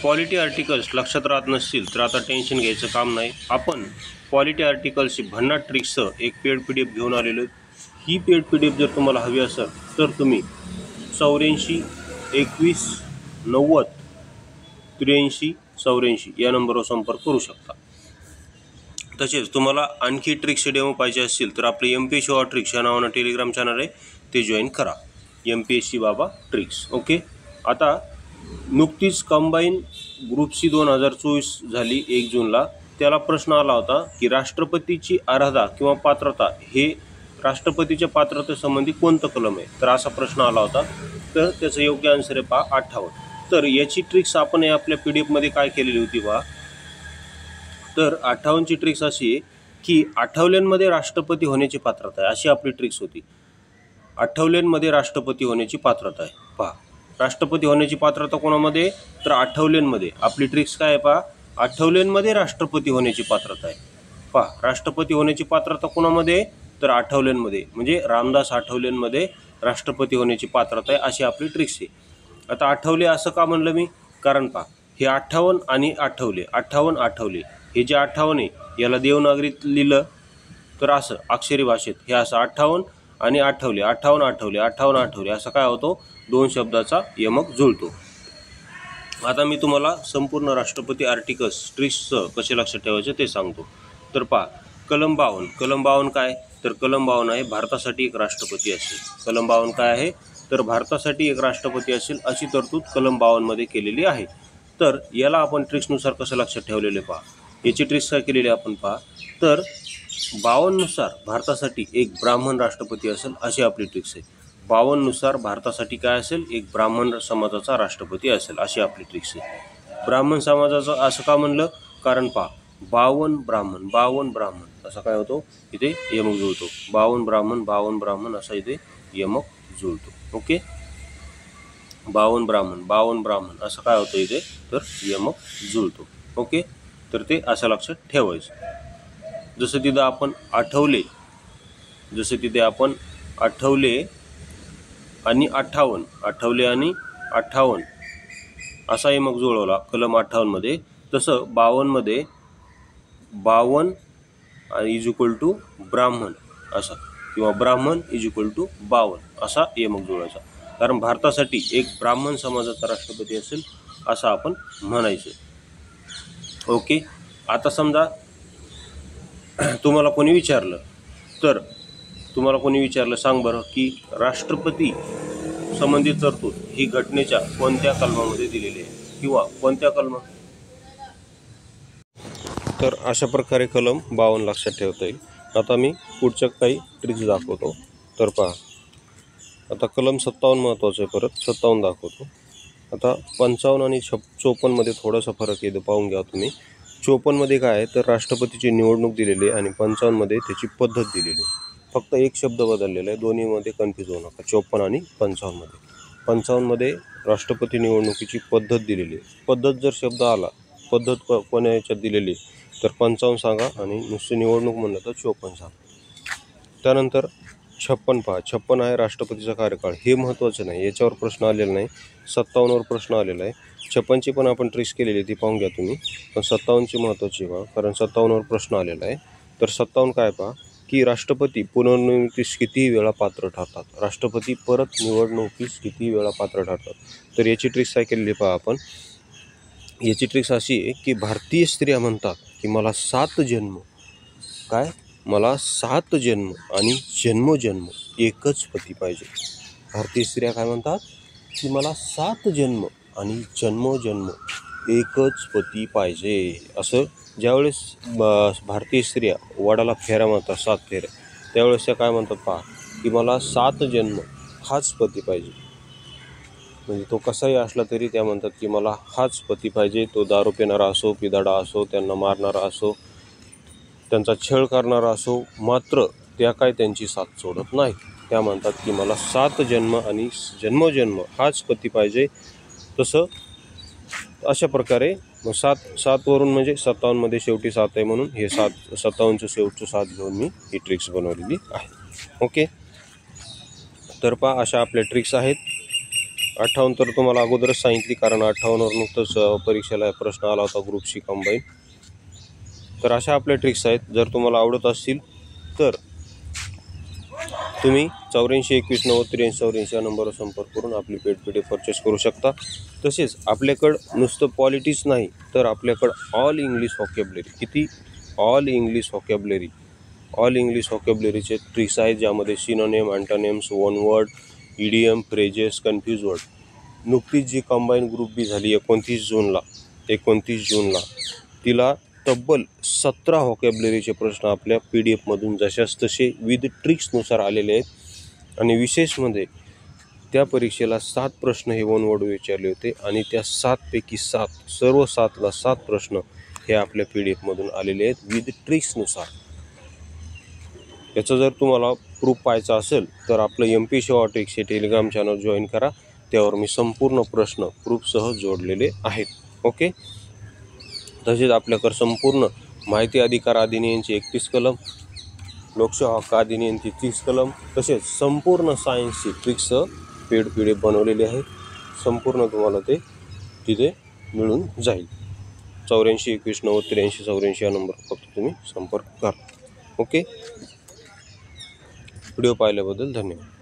Quality articles लक्षात राहत नसतील तर आता टेन्शन घ्यायचं काम नाही. आपण क्वालिटी आर्टिकल्सची भन्नाट ट्रिक्सचं एक पेड PDF घेऊन आलेलो आहे. ही पेड PDF जर तुम्हाला हवी असेल तर तुम्ही 84 21 90 83 84 या नंबरवर संपर्क करू शकता. तसेच तुम्हाला आणखी ट्रिक्सचे डेमो पाहिजे असतील तर आपले MPSC बाबा ट्रिक्स या नावानं टेलिग्राम चॅनल आहे, ते जॉईन करा. MPSC बाबा ट्रिक्स. ओके. आता नुकतीच कंबाईन ग्रुप C 2024 झाली 1 जूनला. त्याला प्रश्न आला होता की राष्ट्रपतीची अर्हता किंवा पात्रता हे राष्ट्रपतीच्या पात्रतेसंबंधी कोणतं कलम आहे, तर असा प्रश्न आला होता. तर त्याचं योग्य आन्सर आहे पहा 58. तर याची ट्रिक्स आपण आपल्या PDF मध्ये काय केलेली होती पहा. तर 58ची ट्रिक्स अशी आहे की आठवल्यांमध्ये राष्ट्रपती होण्याची पात्रता आहे, अशी आपली ट्रिक्स होती. आठवल्यांमध्ये राष्ट्रपती होण्याची पात्रता आहे. पहा, राष्ट्रपती होण्याची पात्रता कोणामध्ये, तर आठवल्यांमध्ये. आपली ट्रिक्स काय आहे पहा, आठवल्यांमध्ये राष्ट्रपती होण्याची पात्रता आहे. पहा, राष्ट्रपती होण्याची पात्रता कोणामध्ये, तर आठवल्यांमध्ये, म्हणजे रामदास आठवल्यांमध्ये राष्ट्रपती होण्याची पात्रता आहे, अशी आपली ट्रिक्स आहे. आता आठवले असं का म्हणलं मी, कारण पहा हे 58 आणि आठवले, 58 आठवले, हे जे 58 आहे याला देवनागरीत लिहिलं तर असं अक्षरी भाषेत हे असं 58 आणि आठवले, 58 आठवले, 58 आठवले, असं काय होतो, दोन शब्दाचा यमक जुळतो. आता मी तुम्हाला संपूर्ण राष्ट्रपती आर्टिकल्स ट्रिक्सचं कसे लक्षात ठेवायचे ते सांगतो. तर पहा, कलम 52. कलम 52 काय, तर कलम 52 आहे भारतासाठी एक राष्ट्रपती असेल. कलम 52 काय आहे, तर भारतासाठी एक राष्ट्रपती असेल अशी तरतूद कलम 52 मध्ये केलेली आहे. तर याला आपण ट्रिक्सनुसार कसं लक्षात ठेवलेले पहा. याची ट्रिक्स काय केलेली आपण पहा. तर 52 नुसार भारतासाठी एक ब्राह्मण राष्ट्रपती असेल अशी आपली ट्रिक्स आहे. 52 नुसार भारतासाठी काय असेल, एक ब्राह्मण समाजाचा राष्ट्रपती असेल अशी आपली ट्रिक्स आहे. ब्राह्मण समाजाचं असं का म्हणलं, कारण पहा 52 ब्राह्मण, 52 ब्राह्मण असा काय होतो, इथे यमक जुळतो. 52 ब्राह्मण, 52 ब्राह्मण असा इथे यमक जुळतो. ओके. 52 ब्राह्मण, 52 ब्राह्मण असं काय होतं इथे, तर यमक जुळतो. ओके. तर ते असं लक्षात ठेवायचं. जसं तिथं आपण आठवले, जसं तिथे आपण आठवले आणि 58, आठवले आणि 58 असा यमक जुळवला कलम 58 मध्ये, तसं 52 मध्ये 52 इज इक्वल टू ब्राह्मण असा, किंवा ब्राह्मण इज इक्वल टू 52 असा यमक जुळवायचा. कारण भारतासाठी एक ब्राह्मण समाजाचा राष्ट्रपती असेल असं आपण म्हणायचं. ओके. आता समजा तुम्हाला कोणी विचारलं, तर तुम्हाला कोणी विचारलं सांग बरं की राष्ट्रपती संबंधित तरतूद ही घटनेच्या कोणत्या कलमामध्ये दिलेली आहे, किंवा कोणत्या कलम, तर अशा प्रकारे कलम 52 लक्षात ठेवता येईल. आता मी पुढच्या काही ट्रिक्स दाखवतो. तर पहा, आता कलम 57 महत्त्वाचं आहे, परत 57 दाखवतो. आता 55 आणि 54 मध्ये थोडासा फरक आहे, पाहून घ्या तुम्ही. 54 मध्ये काय आहे, तर राष्ट्रपतीची निवडणूक दिलेली आहे आणि 55 मध्ये त्याची पद्धत दिलेली आहे. फक्त एक शब्द बदललेला आहे, दोन्हीमध्ये कन्फ्यूज होऊ नका. 54 आणि 55 मध्ये. 55 मध्ये राष्ट्रपती निवडणुकीची पद्धत दिलेली आहे. पद्धत जर शब्द आला, पद्धत कोण्या याच्यात दिलेली, तर 55 सांगा, आणि नुसती निवडणूक म्हणलं तर 54 सांगा. त्यानंतर 56 पहा. 56 आहे राष्ट्रपतीचा कार्यकाळ. हे महत्त्वाचं नाही, याच्यावर प्रश्न आलेला नाही. 57 वर प्रश्न आलेला आहे. 56ची पण आपण ट्रिक्स केलेली, ती पाहून घ्या तुम्ही. पण 57ची महत्त्वाची पहा, कारण 57 वर प्रश्न आलेला आहे. तर 57 काय पहा, की राष्ट्रपती पुनर्निवडणुकीस किती वेळा पात्र ठरतात. राष्ट्रपती परत निवडणुकीस किती वेळा पात्र ठरतात. तर याची ट्रिक्स काय केलेली पहा आपण. याची ट्रिक्स अशी आहे की भारतीय स्त्रिया म्हणतात की मला 7 जन्म, काय, मला 7 जन्म आणि जन्मोजन्म एकच पती पाहिजे. भारतीय स्त्रिया काय म्हणतात की मला 7 जन्म आणि जन्मोजन्म एकच पती पाहिजे. असं ज्यावेळेस भारतीय स्त्रिया वडाला फेऱ्या म्हणतात, 7 फेऱ्या, त्यावेळेस त्या काय म्हणतात पहा, की मला 7 जन्म हाच पती पाहिजे. म्हणजे तो कसाही असला तरी त्या म्हणतात की मला हाच पती पाहिजे. तो दारू पिणारा असो, पिदाडा असो, त्यांना मारणारा असो, त्यांचा छळ करणारा असो, मात्र त्या काय त्यांची साथ सोडत नाही. त्या म्हणतात की मला 7 जन्म आणि जन्मोजन्म हाच पती पाहिजे. तसं अशा प्रकारे मग 7 वरून म्हणजे 57 मध्ये शेवटी 7 आहे, म्हणून हे 57चं शेवटचं 7 घेऊन मी ही ट्रिक्स बनवलेली आहे. ओके. तर पहा, अशा आपल्या ट्रिक्स आहेत. 58 तर तुम्हाला अगोदरच सांगितली, कारण 58वर नुकतंच परीक्षेला प्रश्न आला होता ग्रुप सी कंबाईन. तर अशा आपल्या ट्रिक्स आहेत. जर तुम्हाला आवडत असतील तर तुम्ही 84 21 90 83 84 या नंबरवर संपर्क करून आपली पेड PDF परचेस करू शकता. तसेच आपल्याकडं नुसतं पॉलिटिक्स नाही, तर आपल्याकडं ऑल इंग्लिश व्हॉकॅब्युलरी, किती ऑल इंग्लिश व्हॉकॅब्युलरीचे ट्रिक्स आहेत, ज्यामध्ये synonym, antonyms, one word, idiom, phrases, confuse word. नुकतीच जी कंबाईन ग्रुप बी झाली 29 जूनला तिला तब्बल 17 व्हॉकॅब्युलरीचे प्रश्न आपल्या PDF मधून जशास तसे विथ ट्रिक्सनुसार आलेले आहेत. आणि विशेष म्हणजे त्या परीक्षेला 7 प्रश्न हे वन वर्ड विचारले होते, आणि त्या 7 पैकी 7 प्रश्न हे आपल्या PDF मधून आलेले आहेत विथ ट्रिक्सनुसार. याचं जर तुम्हाला प्रूफ पाहायचा असेल तर आपलं MP सेवा ट्रिक्स हे टेलिग्राम चॅनल जॉईन करा. त्यावर मी संपूर्ण प्रश्न प्रूफसह जोडलेले आहेत. ओके. तसेच आपल्याकडे संपूर्ण माहिती अधिकार अधिनियमची 31 कलम, लोकसेवा हक्क अधिनियमची 30 कलम, तसेच संपूर्ण सायन्सची ट्रिक्ससह पेड PDF बनवलेली आहे. संपूर्ण तुम्हाला ते तिथे मिळून जाईल. 84 21 90 83 84 या नंबर फक्त तुम्ही संपर्क करा. ओके. व्हिडिओ पाहिल्याबद्दल धन्यवाद.